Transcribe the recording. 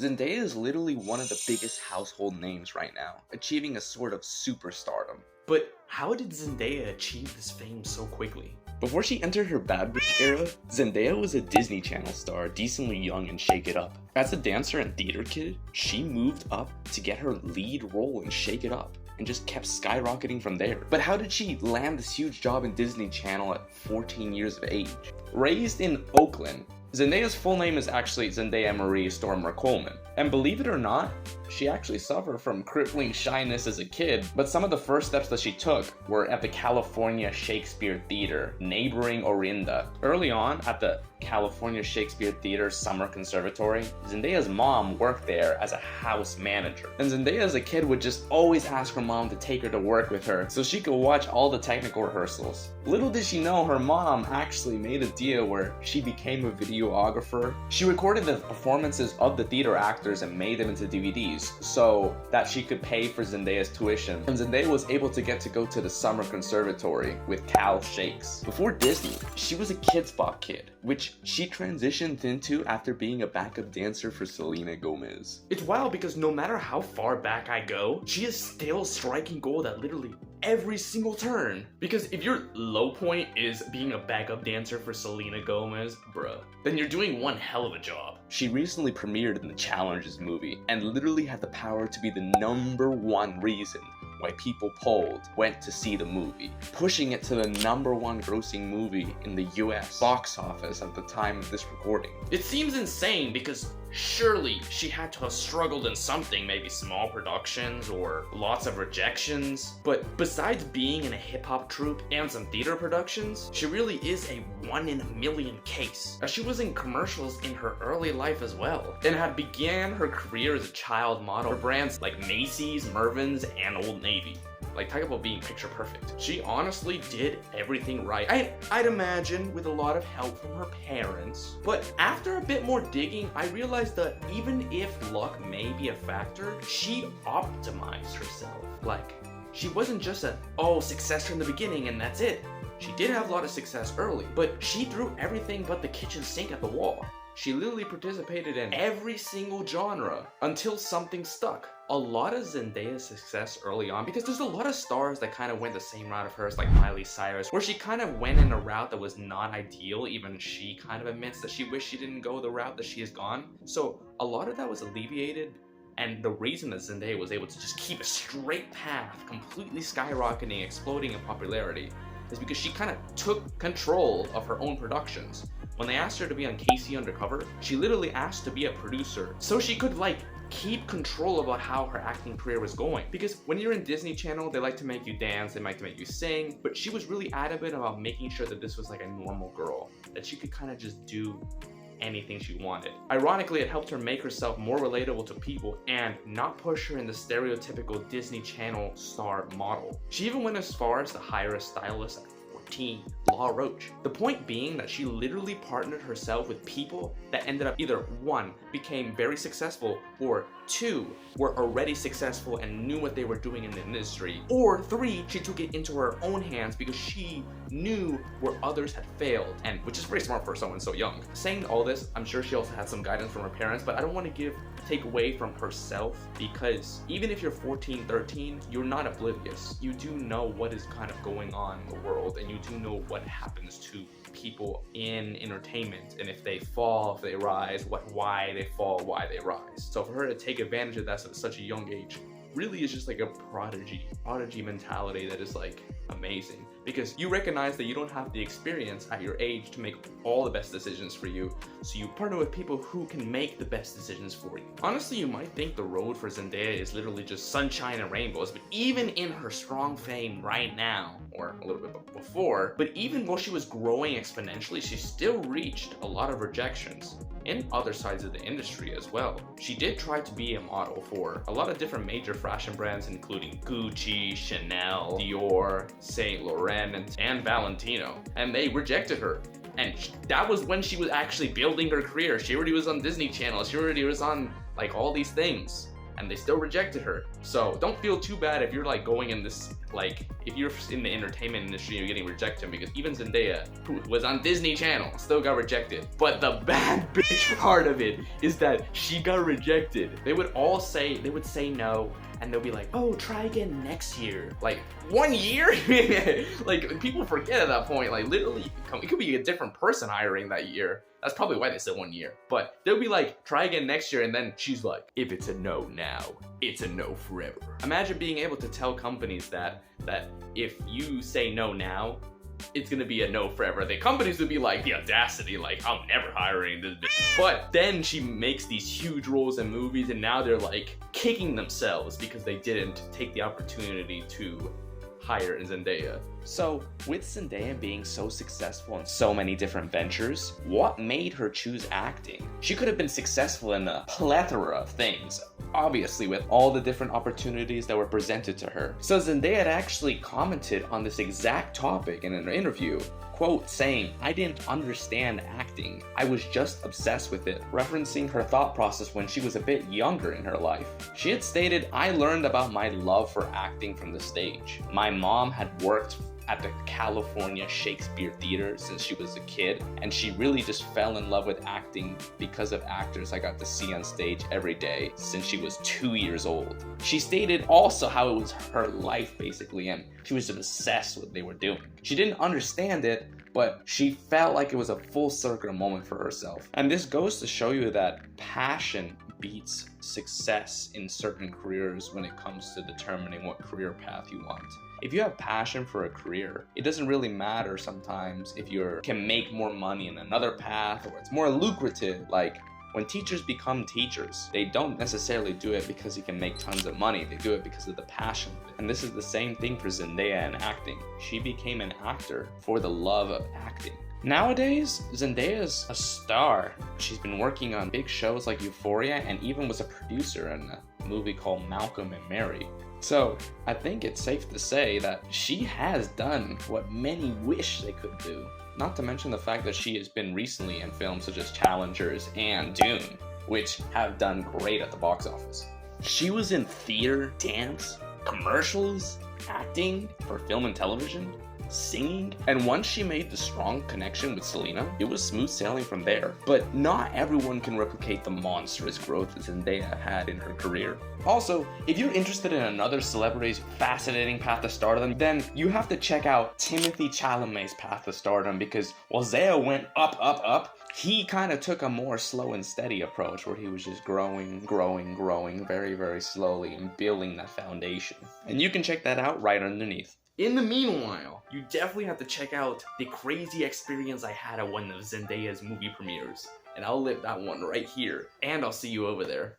Zendaya is literally one of the biggest household names right now, achieving a sort of superstardom. But how did Zendaya achieve this fame so quickly? Before she entered her bad bitch era, Zendaya was a Disney Channel star, decently young and Shake It Up. As a dancer and theater kid, she moved up to get her lead role in Shake It Up, and just kept skyrocketing from there. But how did she land this huge job in Disney Channel at 14 years of age? Raised in Oakland, Zendaya's full name is actually Zendaya Marie Stormer Coleman. And believe it or not, she actually suffered from crippling shyness as a kid, but some of the first steps that she took were at the California Shakespeare Theater, neighboring Orinda. Early on, at the California Shakespeare Theater Summer Conservatory, Zendaya's mom worked there as a house manager. And Zendaya as a kid would just always ask her mom to take her to work with her so she could watch all the technical rehearsals. Little did she know her mom actually made a deal where she became a videographer. She recorded the performances of the theater actors and made them into DVDs so that she could pay for Zendaya's tuition. And Zendaya was able to get to go to the Summer Conservatory with Cal Shakes. Before Disney, she was a Kids Bop kid, which she transitioned into after being a backup dancer for Selena Gomez. It's wild because no matter how far back I go, she is still striking gold at literally every single turn. Because if your low point is being a backup dancer for Selena Gomez, bruh, then you're doing one hell of a job. She recently premiered in the Challenges movie and literally had the power to be the #1 reason why people went to see the movie, pushing it to the #1 grossing movie in the US box office at the time of this recording. It seems insane because surely she had to have struggled in something, maybe small productions or lots of rejections. But besides being in a hip-hop troupe and some theater productions, she really is a 1 in a million case, as she was in commercials in her early life as well, and had began her career as a child model for brands like Macy's, Mervyn's, and Old Navy. Like, talk about being picture perfect. She honestly did everything right. I'd imagine with a lot of help from her parents. But after a bit more digging, I realized that even if luck may be a factor, she optimized herself. Like, she wasn't just success from the beginning and that's it. She did have a lot of success early, but she threw everything but the kitchen sink at the wall. She literally participated in every single genre until something stuck. A lot of Zendaya's success early on, because there's a lot of stars that kind of went the same route of hers, like Miley Cyrus, where she kind of went in a route that was not ideal. Even she kind of admits that she wished she didn't go the route that she has gone. So a lot of that was alleviated. And the reason that Zendaya was able to just keep a straight path, completely skyrocketing, exploding in popularity, is because she kind of took control of her own productions. When they asked her to be on Casey Undercover, she literally asked to be a producer so she could keep control about how her acting career was going. Because when you're in Disney Channel, they like to make you dance, they like to make you sing, but she was really adamant about making sure that this was like a normal girl, that she could kind of just do anything she wanted. Ironically, it helped her make herself more relatable to people and not push her in the stereotypical Disney Channel star model. She even went as far as to hire a stylist at 14, Law Roach. The point being that she literally partnered herself with people that ended up either 1, became very successful, or 2, were already successful and knew what they were doing in the industry, or 3, she took it into her own hands because she knew where others had failed, and which is very smart for someone so young. Saying all this, I'm sure she also had some guidance from her parents, but I don't want to take away from herself, because even if you're 14, 13, you're not oblivious. You do know what is kind of going on in the world, and you do know what happens to people in entertainment, and if they fall, if they rise, why they fall, why they rise. So for her to take advantage of that at such a young age really is just like a prodigy mentality that is like amazing, because you recognize that you don't have the experience at your age to make all the best decisions for you, so you partner with people who can make the best decisions for you. Honestly, you might think the road for Zendaya is literally just sunshine and rainbows, but even in her strong fame right now, or a little bit before, but even while she was growing exponentially, she still reached a lot of rejections in other sides of the industry as well. She did try to be a model for a lot of different major fashion brands, including Gucci, Chanel, Dior, Saint Laurent, and Valentino, and they rejected her. And that was when she was actually building her career. She already was on Disney Channel. She already was on like all these things. and they still rejected her. So don't feel too bad if you're like going in this, like if you're in the entertainment industry and you're getting rejected, because even Zendaya, who was on Disney Channel, still got rejected. But the bad bitch part of it is that she got rejected. They would say no, and they'll be like, oh, try again next year. Like, 1 year? Like, people forget at that point, like, literally, it could be a different person hiring that year. That's probably why they said 1 year. But they'll be like, try again next year, and then she's like, if it's a no now, it's a no forever. Imagine being able to tell companies that if you say no now, it's gonna be a no forever. The companies would be like, the audacity, like, I'm never hiring this bitch. But then she makes these huge roles in movies, and now they're like kicking themselves because they didn't take the opportunity to hire Zendaya. So, with Zendaya being so successful in so many different ventures, what made her choose acting? She could have been successful in a plethora of things, obviously, with all the different opportunities that were presented to her. So Zendaya had actually commented on this exact topic in an interview, quote, saying, I didn't understand acting. I was just obsessed with it, referencing her thought process when she was a bit younger in her life. She had stated, I learned about my love for acting from the stage. My mom had worked at the California Shakespeare Theater since she was a kid, and she really just fell in love with acting because of actors I got to see on stage every day since she was 2 years old. She stated also how it was her life basically, and she was obsessed with what they were doing. She didn't understand it, but she felt like it was a full circle moment for herself. And this goes to show you that passion beats success in certain careers when it comes to determining what career path you want. If you have passion for a career, it doesn't really matter sometimes if you can make more money in another path or it's more lucrative. Like, when teachers become teachers, they don't necessarily do it because you can make tons of money. They do it because of the passion of it. And this is the same thing for Zendaya and acting. She became an actor for the love of acting. Nowadays, Zendaya's a star. She's been working on big shows like Euphoria and even was a producer in a movie called Malcolm and Mary. So, I think it's safe to say that she has done what many wish they could do. Not to mention the fact that she has been recently in films such as Challengers and Dune, which have done great at the box office. She was in theater, dance, commercials, acting for film and television, singing, and once she made the strong connection with Selena, it was smooth sailing from there. But not everyone can replicate the monstrous growth that Zendaya had in her career. Also, if you're interested in another celebrity's fascinating path to stardom, then you have to check out Timothée Chalamet's path to stardom, because while Zendaya went up, he kind of took a more slow and steady approach where he was just growing very, very slowly and building that foundation. And you can check that out right underneath. In the meanwhile, you definitely have to check out the crazy experience I had at one of Zendaya's movie premieres. And I'll leave that one right here, and I'll see you over there.